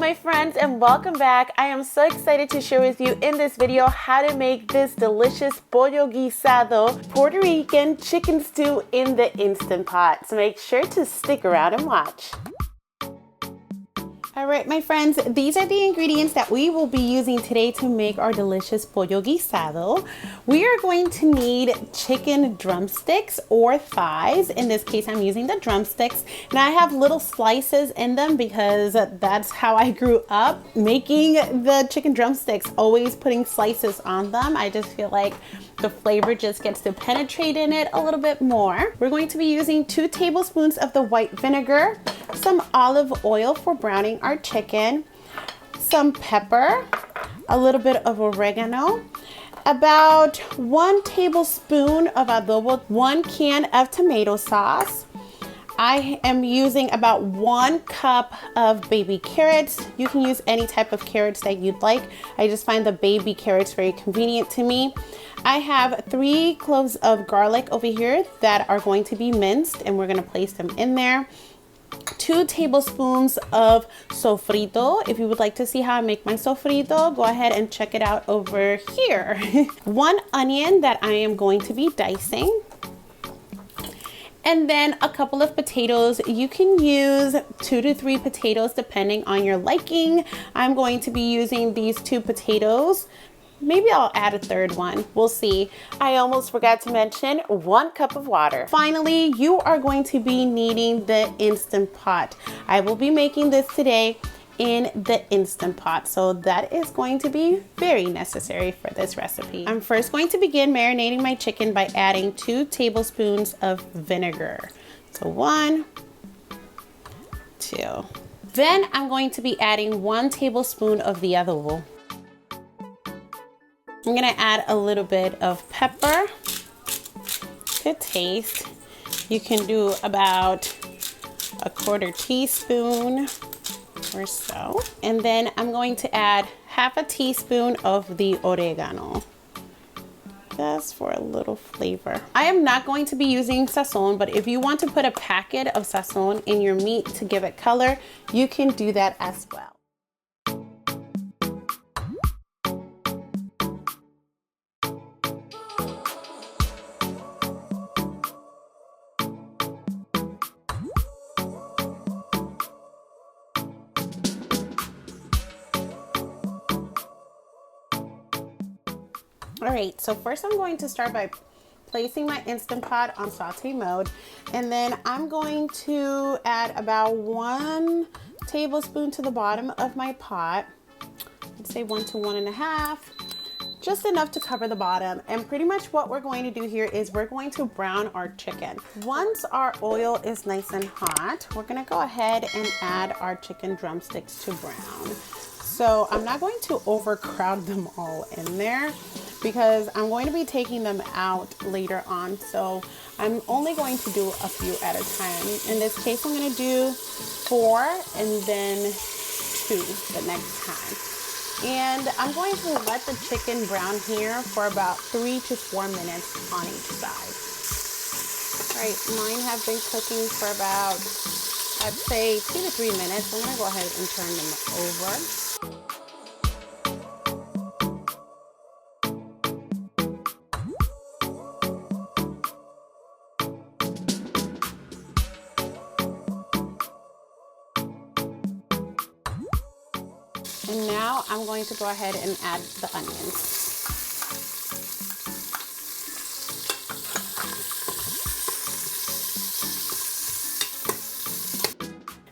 my friends, and welcome back. I am so excited to share with you in this video how to make this delicious Pollo Guisado Puerto Rican chicken stew in the Instant Pot. So make sure to stick around and watch. All right, my friends, these are the ingredients that we will be using today to make our delicious Pollo Guisado. We are going to need chicken drumsticks or thighs. In this case, I'm using the drumsticks, and I have little slices in them because that's how I grew up making the chicken drumsticks, always putting slices on them. I just feel like the flavor just gets to penetrate in it a little bit more. We're going to be using 2 tablespoons of the white vinegar, some olive oil for browning our chicken, some pepper, a little bit of oregano, about 1 tablespoon of adobo, 1 can of tomato sauce. I am using about 1 cup of baby carrots. You can use any type of carrots that you'd like. I just find the baby carrots very convenient to me. I have 3 cloves of garlic over here that are going to be minced, and we're going to place them in there. 2 tablespoons of sofrito. If you would like to see how I make my sofrito, go ahead and check it out over here. 1 onion that I am going to be dicing. And then a couple of potatoes. You can use 2 to 3 potatoes depending on your liking. I'm going to be using these 2 potatoes. Maybe I'll add a 3rd one. We'll see. I almost forgot to mention 1 cup of water. Finally, you are going to be needing the Instant Pot. I will be making this today in the Instant Pot, so that is going to be very necessary for this recipe. I'm first going to begin marinating my chicken by adding 2 tablespoons of vinegar. So 1, 2. Then I'm going to be adding 1 tablespoon of the adobo. I'm gonna add a little bit of pepper to taste. You can do about a 1/4 teaspoon or so. And then I'm going to add 1/2 teaspoon of the oregano, just for a little flavor. I am not going to be using sazon, but if you want to put a packet of sazon in your meat to give it color, you can do that as well. All right, so first I'm going to start by placing my Instant Pot on saute mode, and then I'm going to add about 1 tablespoon to the bottom of my pot. I'd say 1 to 1.5, just enough to cover the bottom. And pretty much what we're going to do here is we're going to brown our chicken. Once our oil is nice and hot, we're gonna go ahead and add our chicken drumsticks to brown. So I'm not going to overcrowd them all in there because I'm going to be taking them out later on. So I'm only going to do a few at a time. In this case, I'm gonna do 4 and then 2 the next time. And I'm going to let the chicken brown here for about 3 to 4 minutes on each side. All right, mine have been cooking for about, I'd say 2 to 3 minutes. I'm gonna go ahead and turn them over. And now I'm going to go ahead and add the onions.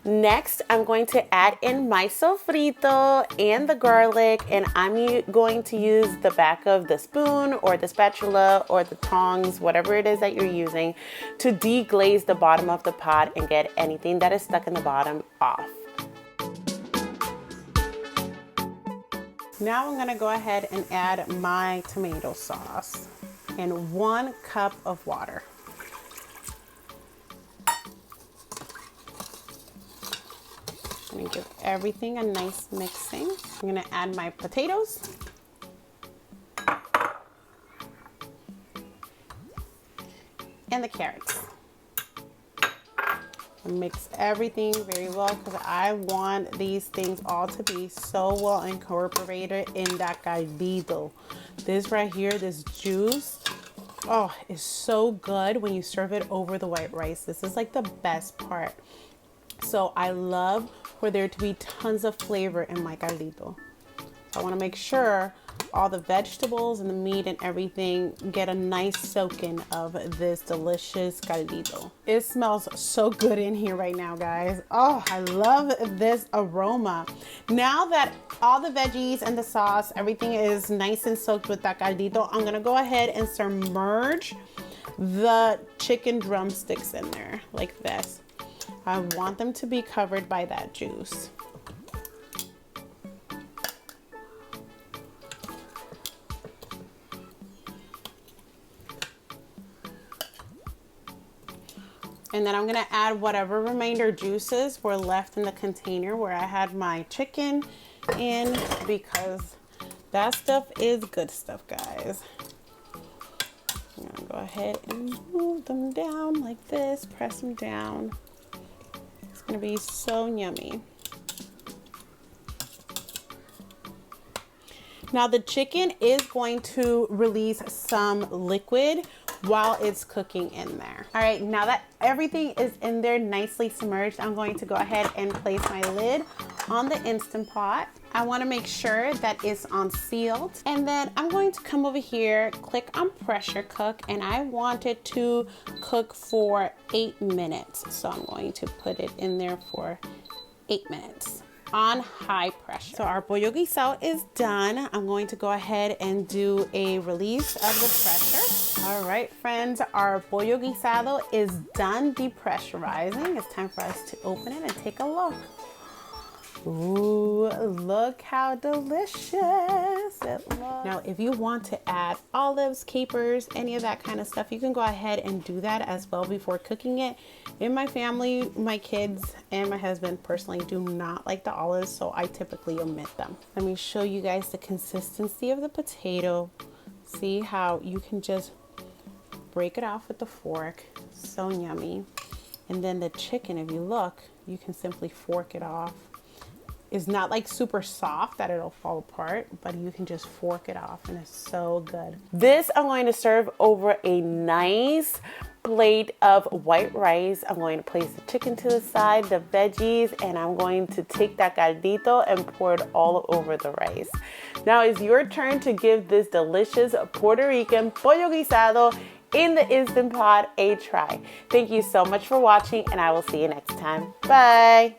Next, I'm going to add in my sofrito and the garlic, and I'm going to use the back of the spoon or the spatula or the tongs, whatever it is that you're using, to deglaze the bottom of the pot and get anything that is stuck in the bottom off. Now I'm gonna go ahead and add my tomato sauce and 1 cup of water. I'm gonna give everything a nice mixing. I'm gonna add my potatoes. And the carrots. Mix everything very well because I want these things all to be so well incorporated in that caldito. This right here, this juice, oh, is so good when you serve it over the white rice. This is like the best part. So I love for there to be tons of flavor in my caldito. I want to make sure all the vegetables and the meat and everything get a nice soaking of this delicious caldito. It smells so good in here right now, guys. Oh, I love this aroma. Now that all the veggies and the sauce, everything is nice and soaked with that caldito, I'm gonna go ahead and submerge the chicken drumsticks in there like this. I want them to be covered by that juice. And then I'm gonna add whatever remainder juices were left in the container where I had my chicken in, because that stuff is good stuff, guys. I'm gonna go ahead and move them down like this, press them down. It's gonna be so yummy. Now the chicken is going to release some liquid while it's cooking in there. All right, now that everything is in there nicely submerged, I'm going to go ahead and place my lid on the Instant Pot. I wanna make sure that it's unsealed. And then I'm going to come over here, click on pressure cook, and I want it to cook for 8 minutes. So I'm going to put it in there for 8 minutes on high pressure. So our pollo guisado is done. I'm going to go ahead and do a release of the pressure. All right, friends, our pollo guisado is done depressurizing. It's time for us to open it and take a look. Ooh, look how delicious it looks. Now, if you want to add olives, capers, any of that kind of stuff, you can go ahead and do that as well before cooking it. In my family, my kids and my husband personally do not like the olives, so I typically omit them. Let me show you guys the consistency of the potato. See how you can just break it off with the fork. So yummy. And then the chicken, if you look, you can simply fork it off. It's not like super soft that it'll fall apart, but you can just fork it off and it's so good. This I'm going to serve over a nice plate of white rice. I'm going to place the chicken to the side, the veggies, and I'm going to take that caldito and pour it all over the rice. Now it's your turn to give this delicious Puerto Rican pollo guisado in the Instant Pot a try. Thank you so much for watching, and I will see you next time. Bye.